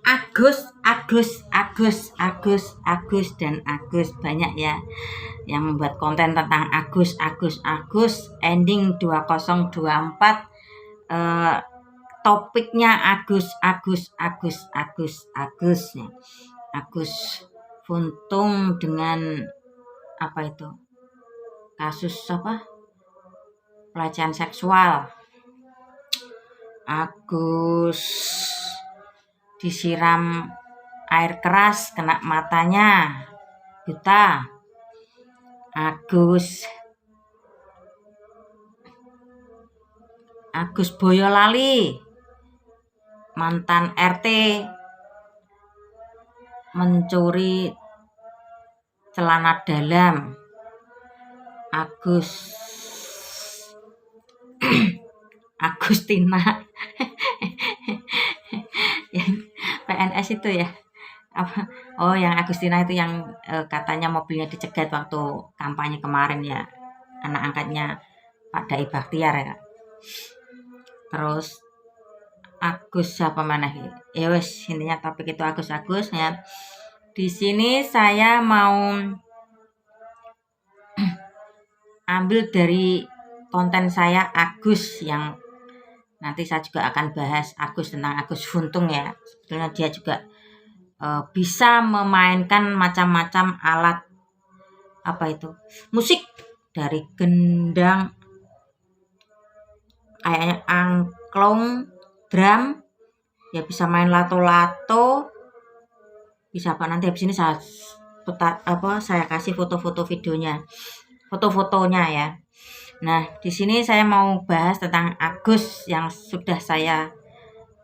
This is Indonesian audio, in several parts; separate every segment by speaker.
Speaker 1: Agus dan Agus banyak ya yang membuat konten tentang Agus ending 2024 topiknya Agus ya. Agus Funtung dengan apa itu? Kasus apa? Pelecehan seksual. Agus disiram air keras kena matanya buta. Agus Boyolali mantan RT mencuri celana dalam. Agustina yang PNS itu ya apa? Oh, yang Agustina itu yang katanya mobilnya dicegat waktu kampanye kemarin ya, anak angkatnya Pak Dai Bakhtiar ya. Terus Agus apa mana ya wes, intinya topik itu Agus ya. Di sini saya mau ambil dari konten saya Agus yang nanti saya juga akan bahas Agus tentang Agus Funtung ya. Sebetulnya dia juga bisa memainkan macam-macam alat apa itu musik, dari gendang kayaknya angklung, drum ya, bisa main lato-lato, bisa apa. Nanti habis ini saya kasih fotofotonya ya. Nah, di sini saya mau bahas tentang Agus yang sudah saya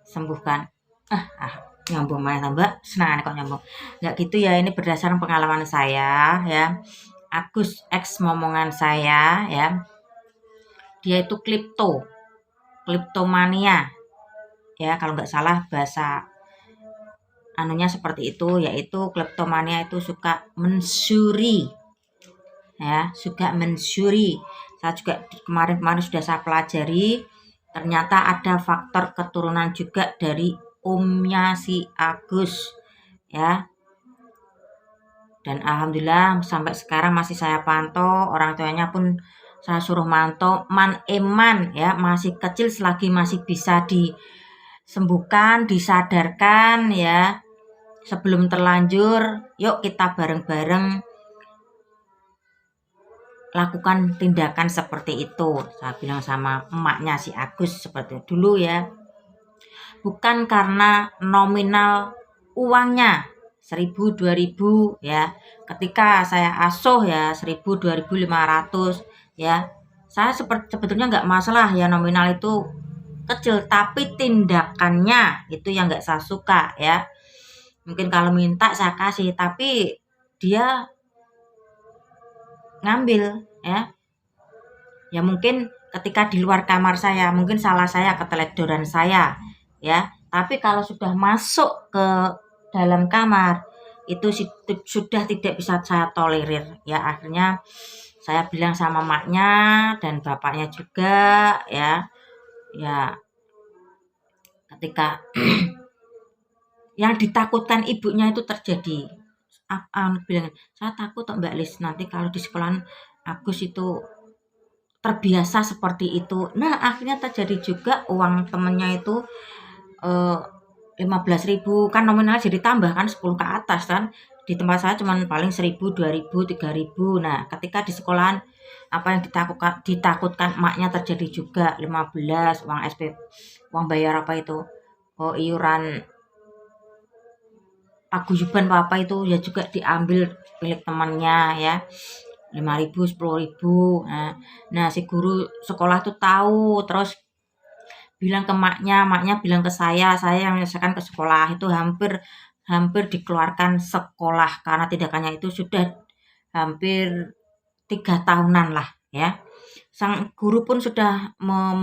Speaker 1: sembuhkan. Nyambung mana Mbak? Senang kok nyambung. Enggak gitu ya, ini berdasarkan pengalaman saya ya. Agus ex momongan saya ya. Dia itu kleptomania. Ya, kalau nggak salah bahasa anunya seperti itu, yaitu kleptomania itu suka mensuri. Ya, suka mensuri. Saya juga kemarin sudah saya pelajari, ternyata ada faktor keturunan juga dari omnya si Agus ya. Dan alhamdulillah sampai sekarang masih saya pantau, orang tuanya pun saya suruh mantau eman ya, masih kecil, selagi masih bisa disembuhkan, disadarkan ya. Sebelum terlanjur, yuk kita bareng-bareng lakukan tindakan seperti itu. Saya bilang sama emaknya si Agus seperti itu dulu ya. Bukan karena nominal uangnya 1.000, 2.000 ya. Ketika saya asuh ya 1.000, 2.500 ya. Saya sebetulnya nggak masalah ya, nominal itu kecil, tapi tindakannya itu yang nggak saya suka ya. Mungkin kalau minta saya kasih, tapi dia ngambil ya. Ya mungkin ketika di luar kamar saya, mungkin salah saya, keteledoran saya ya. Tapi kalau sudah masuk ke dalam kamar, itu sudah tidak bisa saya tolerir ya. Akhirnya saya bilang sama maknya dan bapaknya juga ya. Ya, ketika yang ditakutkan ibunya itu terjadi, bilang, saya takut Mbak Lis nanti kalau di sekolahan Agus itu terbiasa seperti itu. Nah, akhirnya terjadi juga, uang temennya itu 15.000 kan nominal jadi tambah kan 10 ke atas kan. Di tempat saya cuman paling 1.000, 2.000, 3.000. Nah, ketika di sekolahan apa yang ditakutkan emaknya terjadi juga. 15 uang SP, uang bayar apa itu, iuran paguyuban apa itu ya, juga diambil milik temannya ya. 5.000, 10.000. Nah, si guru sekolah tuh tahu, terus bilang ke maknya bilang ke saya yang menyelesaikan ke sekolah itu hampir dikeluarkan sekolah karena tindakannya itu sudah hampir 3 tahunan lah ya. Sang guru pun sudah mau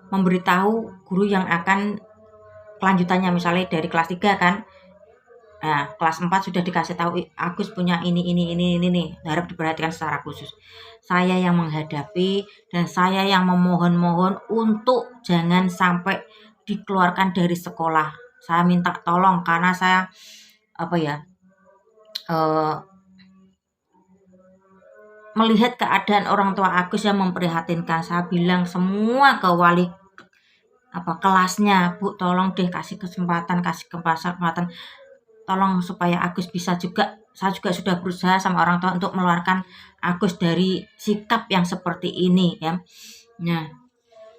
Speaker 1: memberitahu guru yang akan kelanjutannya, misalnya dari kelas 3 kan. Nah, kelas 4 sudah dikasih tahu, Agus punya ini nih, harap diperhatikan secara khusus. Saya yang menghadapi dan saya yang memohon-mohon untuk jangan sampai dikeluarkan dari sekolah saya minta tolong karena saya apa ya eh, melihat keadaan orang tua Agus yang memprihatinkan. Saya bilang semua ke wali kelasnya, Bu tolong deh kasih kesempatan tolong supaya Agus bisa juga. Saya juga sudah berusaha sama orang tua untuk mengeluarkan Agus dari sikap yang seperti ini ya. Nah,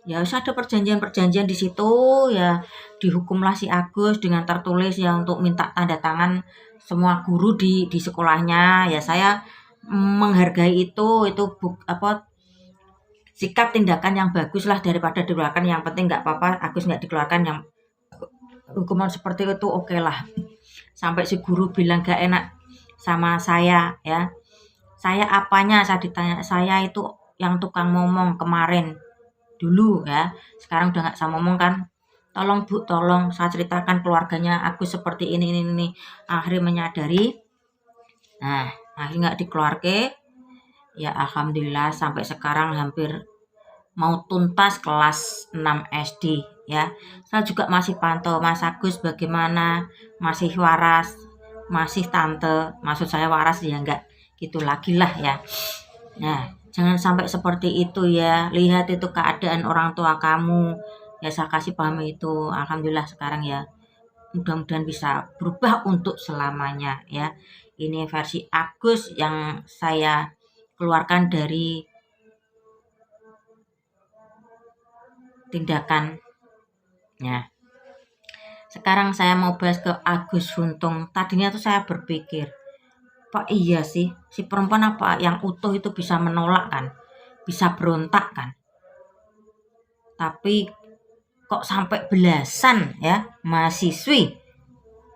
Speaker 1: ya usah ada perjanjian-perjanjian di situ ya, dihukumlah si Agus dengan tertulis ya untuk minta tanda tangan semua guru di sekolahnya. Ya saya menghargai itu sikap tindakan yang bagus lah daripada dikeluarkan. Yang penting nggak apa-apa Agus nggak dikeluarkan, yang hukuman seperti itu oke lah. Sampai si guru bilang gak enak sama saya ya. Saya apanya, saya ditanya, saya itu yang tukang ngomong kemarin dulu ya. Sekarang udah gak sama ngomong kan. Tolong Bu, tolong saya ceritakan keluarganya Agus seperti ini. Akhirnya menyadari. Nah, akhirnya gak dikeluarke. Ya alhamdulillah sampai sekarang hampir mau tuntas kelas 6 SD ya. Saya juga masih pantau Mas Agus bagaimana, masih waras, masih tante, maksud saya waras ya enggak gitu lagi lah ya. Nah, jangan sampai seperti itu ya. Lihat itu keadaan orang tua kamu. Ya saya kasih paham itu. Alhamdulillah sekarang ya mudah-mudahan bisa berubah untuk selamanya ya. Ini versi Agus yang saya keluarkan dari tindakannya. Sekarang saya mau bahas ke Agus Huntung. Tadinya tuh saya berpikir, Pak iya sih, si perempuan apa yang utuh itu bisa menolak kan, bisa berontak kan. Tapi kok sampai belasan ya mahasiswi,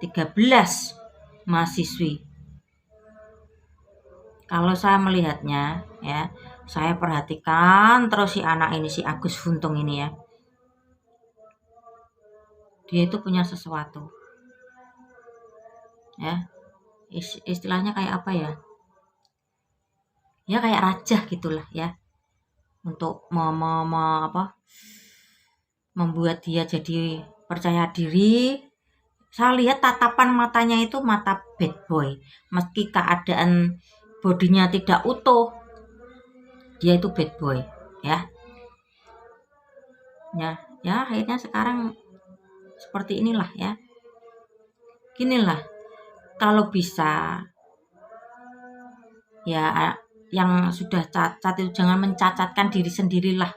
Speaker 1: 13 mahasiswi. Kalau saya melihatnya ya, saya perhatikan terus si anak ini, si Agus Huntung ini ya. Dia itu punya sesuatu ya, istilahnya kayak apa ya, ya kayak raja gitulah ya, untuk membuat dia jadi percaya diri. Saya lihat tatapan matanya itu mata bad boy, meski keadaan bodinya tidak utuh, dia itu bad boy ya. Ya akhirnya sekarang seperti inilah ya. Ginilah, kalau bisa ya yang sudah cacat itu jangan mencacatkan diri sendirilah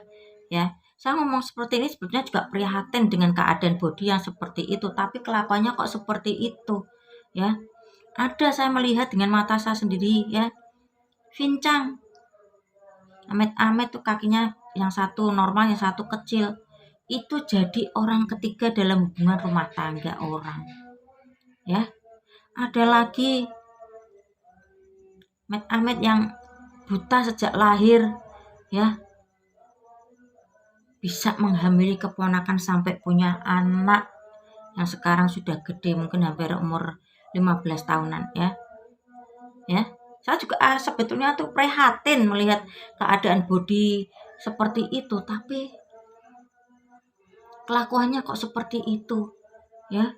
Speaker 1: ya. Saya ngomong seperti ini sebetulnya juga prihatin dengan keadaan bodi yang seperti itu, tapi kelakuannya kok seperti itu ya. Ada saya melihat dengan mata saya sendiri ya, pincang, amit-amit tuh kakinya yang satu normal, yang satu kecil. Itu jadi orang ketiga dalam hubungan rumah tangga orang ya. Ada lagi amit-amit yang buta sejak lahir ya, bisa menghamili keponakan sampai punya anak yang sekarang sudah gede, mungkin hampir umur 15 tahunan ya. Saya juga sebetulnya tuh prihatin melihat keadaan bodi seperti itu, tapi kelakuannya kok seperti itu ya.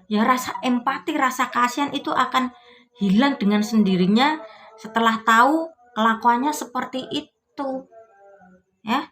Speaker 1: Ya rasa empati, rasa kasihan itu akan hilang dengan sendirinya setelah tahu kelakuannya seperti itu ya.